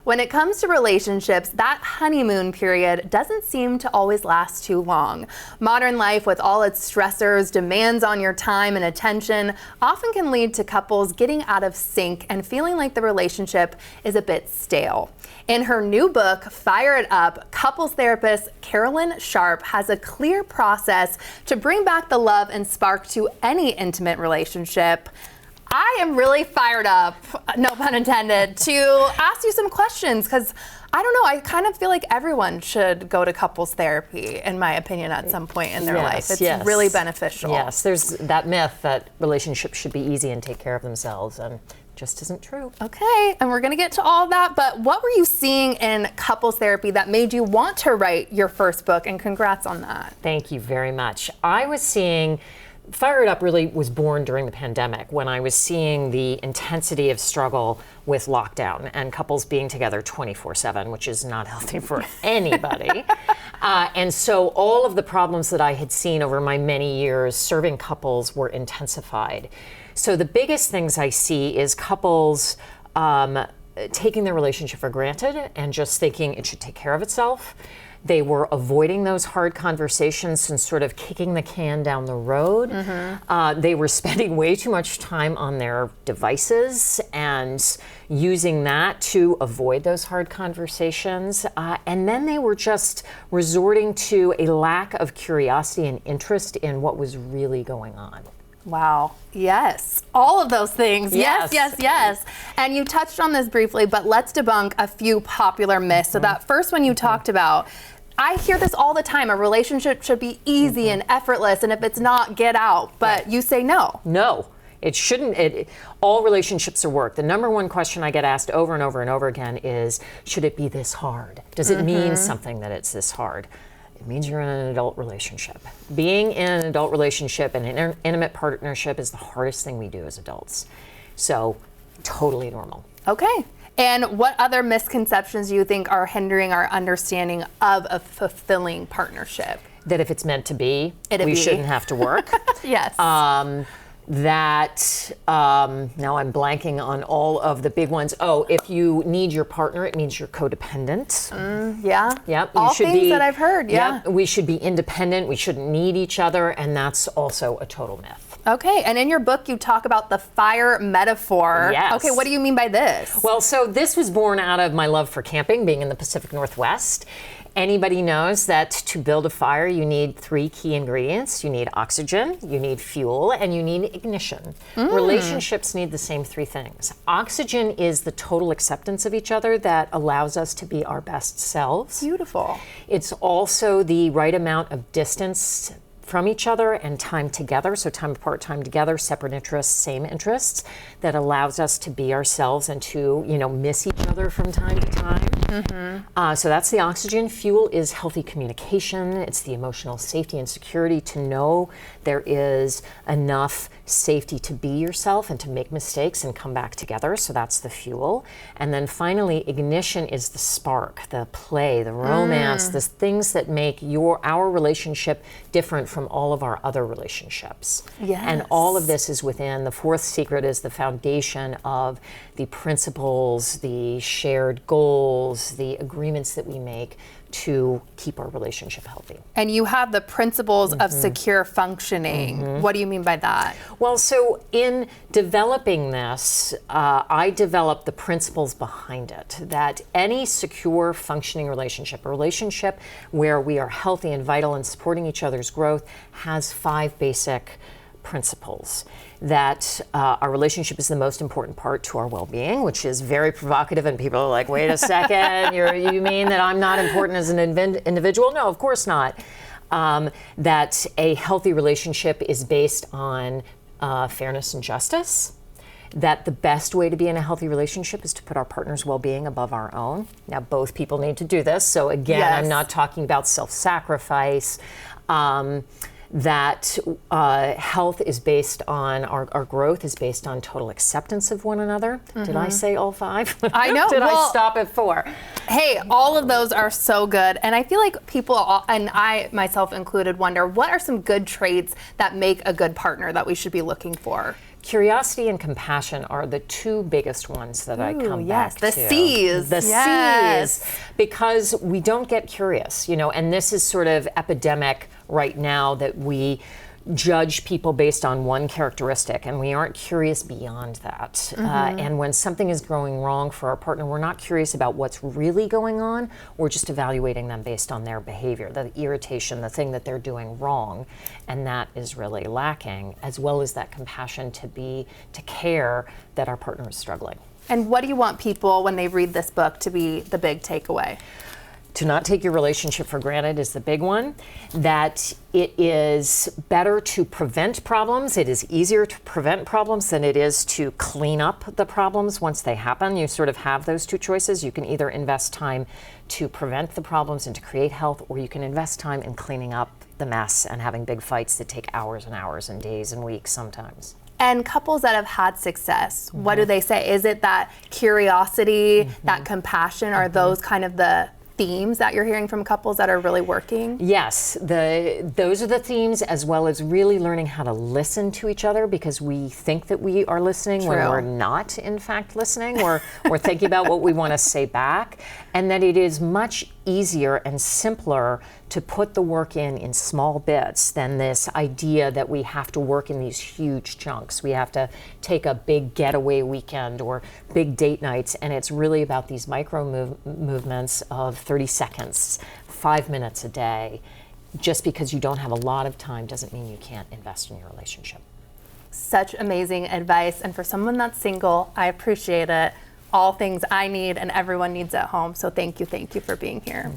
When it comes to relationships, that honeymoon period doesn't seem to always last too long. Modern life, with all its stressors, demands on your time and attention, often can lead to couples getting out of sync and feeling like the relationship is a bit stale. In her new book, Fire It Up, couples therapist Carolyn Sharp has a clear process to bring back the love and spark to any intimate relationship. I am really fired up, no pun intended, to ask you some questions because I don't know, I kind of feel like everyone should go to couples therapy, in my opinion, at some point in their life. It's really beneficial. Yes, there's that myth that relationships should be easy and take care of themselves, and just isn't true. Okay, and we're gonna get to all of that, but what were you seeing in couples therapy that made you want to write your first book? And congrats on that. Thank you very much. I was seeing Fire It Up really was born during the pandemic when I was seeing the intensity of struggle with lockdown and couples being together 24/7, which is not healthy for anybody. And so all of the problems that I had seen over my many years serving couples were intensified. So the biggest things I see is couples taking their relationship for granted and just thinking it should take care of itself. They were avoiding those hard conversations and sort of kicking the can down the road. They were spending way too much time on their devices and using that to avoid those hard conversations. And then they were just resorting to a lack of curiosity and interest in what was really going on. Wow. Yes. All of those things. Yes, yes, yes. And you touched on this briefly, but let's debunk a few popular myths. So that first one you talked about, I hear this all the time. A relationship should be easy and effortless, and if it's not, get out. But you say no. No. It shouldn't. All relationships are work. The number one question I get asked over and over and over again is, should it be this hard? Does it mean something that it's this hard? It means you're in an adult relationship. Being in an adult relationship and an intimate partnership is the hardest thing we do as adults. So, totally normal. Okay. And what other misconceptions do you think are hindering our understanding of a fulfilling partnership? That if it's meant to be, we shouldn't have to work. Yes. Now I'm blanking on all of the big ones. Oh, if you need your partner, it means you're codependent. Yeah. Yep. All things that I've heard. Yeah. Yep. We should be independent. We shouldn't need each other, and that's also a total myth. Okay, and in your book you talk about the fire metaphor. Yes. Okay, what do you mean by this? Well, so this was born out of my love for camping, being in the Pacific Northwest. Anybody knows that to build a fire, you need 3 key ingredients. You need oxygen, you need fuel, and you need ignition. Relationships need the same 3 things. Oxygen is the total acceptance of each other that allows us to be our best selves. Beautiful. It's also the right amount of distance from each other and time together, so time apart, time together, separate interests, same interests, that allows us to be ourselves and to, miss each other from time to time. So that's the oxygen. Fuel is healthy communication. It's the emotional safety and security to know there is enough safety to be yourself and to make mistakes and come back together. So that's the fuel. And then finally, ignition is the spark, the play, the romance, the things that make our relationship different from all of our other relationships. Yes. And all of this is within. The 4th secret is the foundation of the principles, the shared goals, the agreements that we make to keep our relationship healthy. And you have the principles of secure functioning. What do you mean by that? Well, so in developing this, I developed the principles behind it, that any secure functioning relationship, a relationship where we are healthy and vital and supporting each other's growth, has 5 basic principles. That our relationship is the most important part to our well-being, which is very provocative, and people are like, wait a second, you mean that I'm not important as an individual? No, of course not. That a healthy relationship is based on fairness and justice. That the best way to be in a healthy relationship is to put our partner's well-being above our own. Now, both people need to do this. So again, I'm not talking about self-sacrifice. That health is based on, our growth is based on total acceptance of one another. Did I say all 5? I know. Did I stop at 4? Hey, all of those are so good. And I feel like people, and I myself included, wonder, what are some good traits that make a good partner that we should be looking for? Curiosity and compassion are the two biggest ones that I come back to. The C's. The C's, because we don't get curious, and this is sort of epidemic right now that we judge people based on one characteristic, and we aren't curious beyond that. And when something is going wrong for our partner, we're not curious about what's really going on. We're just evaluating them based on their behavior, the irritation, the thing that they're doing wrong, and that is really lacking, as well as that compassion to care that our partner is struggling. And what do you want people, when they read this book, to be the big takeaway? To not take your relationship for granted is the big one. That it is better to prevent problems. It is easier to prevent problems than it is to clean up the problems once they happen. You sort of have those two choices. You can either invest time to prevent the problems and to create health, or you can invest time in cleaning up the mess and having big fights that take hours and hours and days and weeks sometimes. And couples that have had success, what do they say? Is it that curiosity, that compassion, are those kind of the themes that you're hearing from couples that are really working? Yes, those are the themes, as well as really learning how to listen to each other, because we think that we are listening when we're not in fact listening. We're thinking about what we want to say back, and that it is much easier and simpler to put the work in small bits than this idea that we have to work in these huge chunks. We have to take a big getaway weekend or big date nights, and it's really about these micro movements of 30 seconds, 5 minutes a day. Just because you don't have a lot of time doesn't mean you can't invest in your relationship. Such amazing advice, and for someone that's single, I appreciate it. All things I need and everyone needs at home, so thank you for being here.